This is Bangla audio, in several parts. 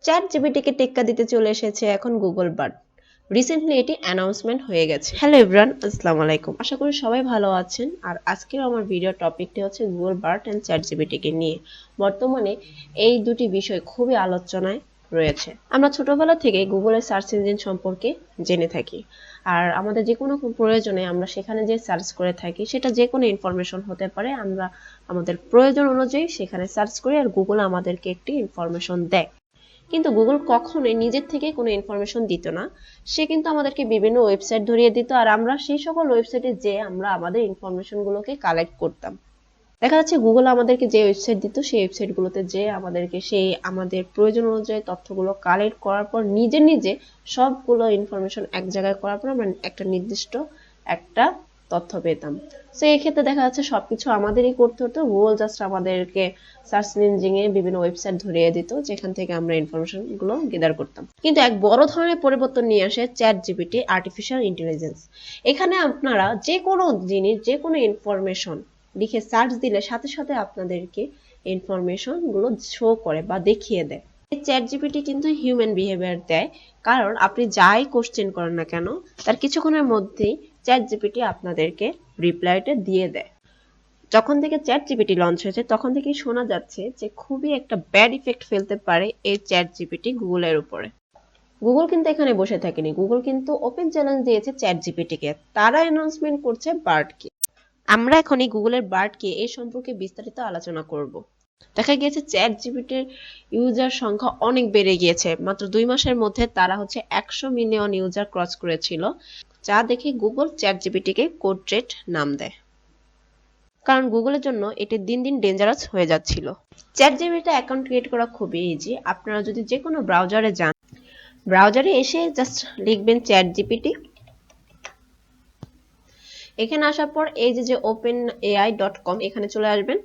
চ্যাট জিপিটিকে টেক্কা দিতে চলে এসেছে এখন গুগল বার্ড। রিসেন্টলি এটি অ্যানাউন্সমেন্ট হয়ে গেছে। হ্যালো এভরিওয়ান, আসসালামু আলাইকুম। আশা করি সবাই ভালো আছেন। আর আজকের আমার ভিডিও টপিকটি হচ্ছে গুগল বার্ড এন্ড চ্যাট জিপিটিকে নিয়ে। বর্তমানে এই দুটি বিষয় খুবই আলোচনায় রয়েছে। আমরা ছোটবেলা থেকে গুগলের সার্চ ইঞ্জিন সম্পর্কে জেনে থাকি। আর আমাদের যে কোনো প্রয়োজনে আমরা সেখানে যে সার্চ করে থাকি সেটা যে কোনো ইনফরমেশন হতে পারে। আমরা আমাদের প্রয়োজন অনুযায়ী সেখানে সার্চ করি আর গুগল আমাদেরকে একটি ইনফরমেশন দেয়। কিন্তু গুগল কখনোই নিজের থেকে কোনো ইনফরমেশন দিত না। সে কিন্তু আমাদেরকে বিভিন্ন ওয়েবসাইট ধরিয়ে দিত আর আমরা সেই সকল ওয়েবসাইটে যে আমরা আমাদের ইনফরমেশনগুলোকে কালেক্ট করতাম। দেখা যাচ্ছে গুগল আমাদেরকে যে ওয়েবসাইট দিত সেই ওয়েবসাইটগুলোতে যে আমাদেরকে সেই আমাদের প্রয়োজন অনুযায়ী তথ্যগুলো কালেক্ট করার পর নিজে নিজে সবগুলো ইনফরমেশন এক জায়গায় করার পর আমরা একটা নির্দিষ্ট একটা তথ্য পেতাম। সো এই ক্ষেত্রে দেখা যাচ্ছে সবকিছু আমাদেরই করতে হতো। গুগল জাস্ট আমাদেরকে সার্চ ইঞ্জিনে বিভিন্ন ওয়েবসাইট ধরিয়ে দিত যেখান থেকে আমরা ইনফরমেশন গুলো গেদার করতাম। কিন্তু এক বড় ধরনের পরিবর্তন নিয়ে আসে চ্যাট জিপিটি, আর্টিফিশিয়াল ইন্টেলিজেন্স। এখানে আপনারা যে কোনো জিনিস, যে কোনো ইনফরমেশন লিখে সার্চ দিলে সাথে সাথে আপনাদেরকে ইনফরমেশন গুলো শো করে বা দেখিয়ে দেয়। এই চ্যাট জিপিটি কিন্তু হিউম্যান বিহেভিয়ার দেয়, কারণ আপনি যাই কোশ্চেন করেন না কেন তার কিছুক্ষণের মধ্যেই চ্যাট জিপিটি আপনাদেরকে রিপ্লাইটা দিয়ে দেয়। যখন থেকে চ্যাট জিপিটি লঞ্চ হয়েছে তখন থেকেই শোনা যাচ্ছে যে খুবই একটা ব্যাড ইফেক্ট ফেলতে পারে এই চ্যাট জিপিটি গুগলের উপরে। গুগল কিন্তু এখানে বসে থাকেনি, গুগল কিন্তু ওপেন চ্যালেঞ্জ দিয়েছে চ্যাট জিপিটিকে। তারা অ্যানাউন্সমেন্ট করছে বার্ডকে। আমরা এখন এই গুগলের বার্ডকে এই সম্পর্কে বিস্তারিত আলোচনা করব। দেখা গিয়েছে চ্যাট জিপিটির ইউজার সংখ্যা অনেক বেড়ে গিয়েছে। মাত্র 2 মাসের মধ্যে তারা 100 মিলিয়ন ইউজার ক্রস করেছিল, যা দেখে গুগল চ্যাট জিপিটিকে কোড রেড নাম দেয়। কারণ গুগলের জন্য এটি দিন দিন ডেঞ্জারাস হয়ে যাচ্ছিল। চ্যাট জিপিটি অ্যাকাউন্ট ক্রিয়েট করা খুবই ইজি। আপনারা যদি যে কোনো ব্রাউজারে যান, ব্রাউজারে এসে জাস্ট লিখবেন চ্যাট জিপিটি। এখানে আসার পর এই যে openai.com এখানে চলে আসবেন।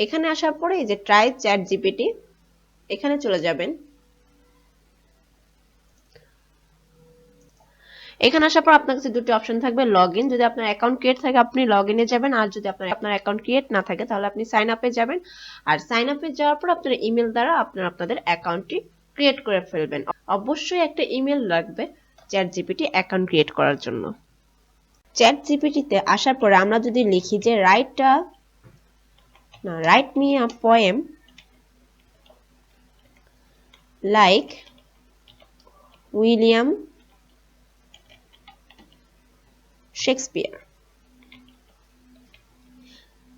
এখানে আসার পরে এই যে ট্রাই চ্যাট জিপিটি এখানে চলে যাবেন। এখানে আসার পর আপনার কাছে দুটি অপশন থাকবে, লগইন। যদি আপনার অ্যাকাউন্ট ক্রিয়েট থাকে আপনি লগইনে যাবেন, আর যদি আপনার অ্যাকাউন্ট ক্রিয়েট না থাকে তাহলে আপনি সাইন আপে যাবেন। আর সাইন আপে যাওয়ার পর আপনার ইমেল দ্বারা আপনাদের অ্যাকাউন্টটি ক্রিয়েট করে ফেলবেন। অবশ্যই একটা ইমেল লাগবে চ্যাট জিপিটি অ্যাকাউন্ট ক্রিয়েট করার জন্য। চ্যাট জিপিটিতে আসার পরে আমরা যদি লিখি যে write me a poem like William Shakespeare,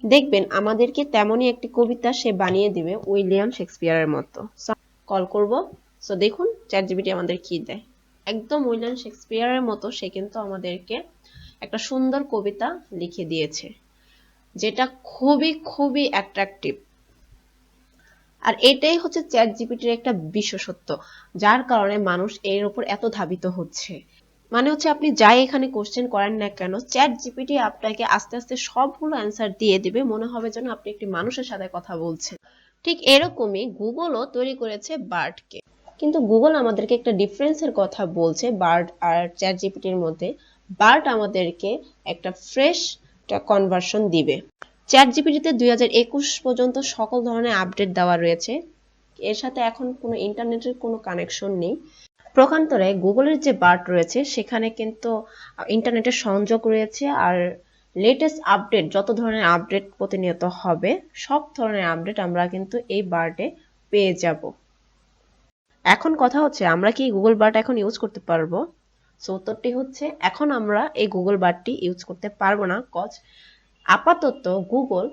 দেখবেন আমাদেরকে তেমনই একটি কবিতা সে বানিয়ে দিবে উইলিয়াম শেক্সপিয়ারের মতো। কল করব। সো দেখুন চ্যাট জিপিটি আমাদের কি দেয়। একদম উইলিয়াম শেক্সপিয়ারের মতো সে কিন্তু আমাদেরকে একটা সুন্দর কবিতা লিখে দিয়েছে, যেটা খুবই খুবই অ্যাট্রাকটিভ। আর এটাই হচ্ছে চ্যাট জিপিটির একটা বিশেষত্ব, যার কারণে মানুষ এর উপর এত ধাবিত হচ্ছে। মানে হচ্ছে আপনি যাই এখানে কোশ্চেন করেন না কেন, চ্যাট জিপিটি আপনাকে আস্তে আস্তে সবগুলো অ্যান্সার দিয়ে দিবে, মনে হবে যেন আপনি একটি মানুষের সাথে কথা বলছেন। ঠিক এরকমই গুগলও তৈরি করেছে বার্ডকে। কিন্তু গুগল আমাদেরকে একটা ডিফারেন্সের কথা বলছে বার্ড আর চ্যাট জিপিটির মধ্যে। বার্ড আমাদেরকে একটা ফ্রেশ কনভার্সন দিবে। চ্যাট জিপিটিতে 2021 পর্যন্ত সকল ধরনের আপডেট দেওয়া রয়েছে। এর সাথে এখন কোনো ইন্টারনেটের কোনো কানেকশন নেই। প্রকান্তরে গুগলের যে বার্ড রয়েছে সেখানে কিন্তু ইন্টারনেটের সংযোগ রয়েছে, আর লেটেস্ট আপডেট, যত ধরনের আপডেট প্রতিনিয়ত হবে সব ধরনের আপডেট আমরা কিন্তু এই বার্ডে পেয়ে যাব। এখন কথা হচ্ছে আমরা কি গুগল বার্ড এখন ইউজ করতে পারবো? সো উত্তরটি হচ্ছে এখন আমরা এই গুগল বার্ডটি ইউজ করতে পারবো না, কজ আপাতত গুগল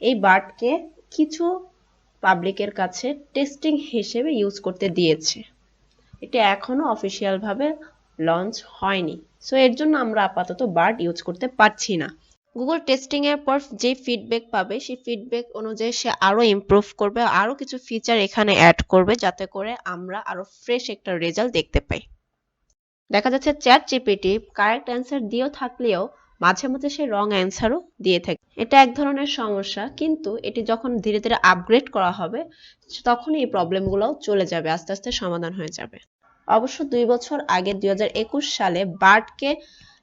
এই বার্ডকে কিছু পাবলিকের কাছে টেস্টিং হিসেবে ইউজ করতে দিয়েছে। এটা এখনো অফিসিয়াল ভাবে লঞ্চ হয়নি। সো এর জন্য আমরা আপাতত বার্ড ইউজ করতে পারছি না। গুগল টেস্টিং এর পর যে ফিডব্যাক পাবে সেই ফিডব্যাক অনুযায়ী সে আরো ইমপ্রুভ করবে, আরো কিছু ফিচার এখানে অ্যাড করবে যাতে করে আমরা আরো ফ্রেশ একটা রেজাল্ট দেখতে পাই। দেখা যাচ্ছে চ্যাট জিপিটি কারেক্ট অ্যান্সার দিয়েও থাকলেও মাঝে মাঝে সে রং অ্যান্সারও দিয়ে থাকে। এটা এক ধরনের সমস্যা, কিন্তু এটি যখন ধীরে ধীরে আপগ্রেড করা হবে তখনই এই প্রবলেমগুলোও চলে যাবে, আস্তে আস্তে সমাধান হয়ে যাবে। অবশ্য 2 বছর আগে 2021 সালে বার্ডকে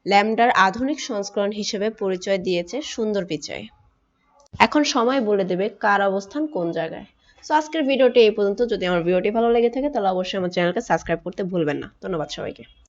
ল্যামডার আধুনিক সংস্করণ হিসেবে পরিচয় দিয়েছে সুন্দর পিচাই। এখন সময় বলে দেবে কার অবস্থান কোন জায়গায়। সো আজকের ভিডিওটি এই পর্যন্ত। যদি আমার ভিডিওটি ভালো লেগে থাকে তাহলে অবশ্যই আমার চ্যানেলকে সাবস্ক্রাইব করতে ভুলবেন না। ধন্যবাদ সবাইকে।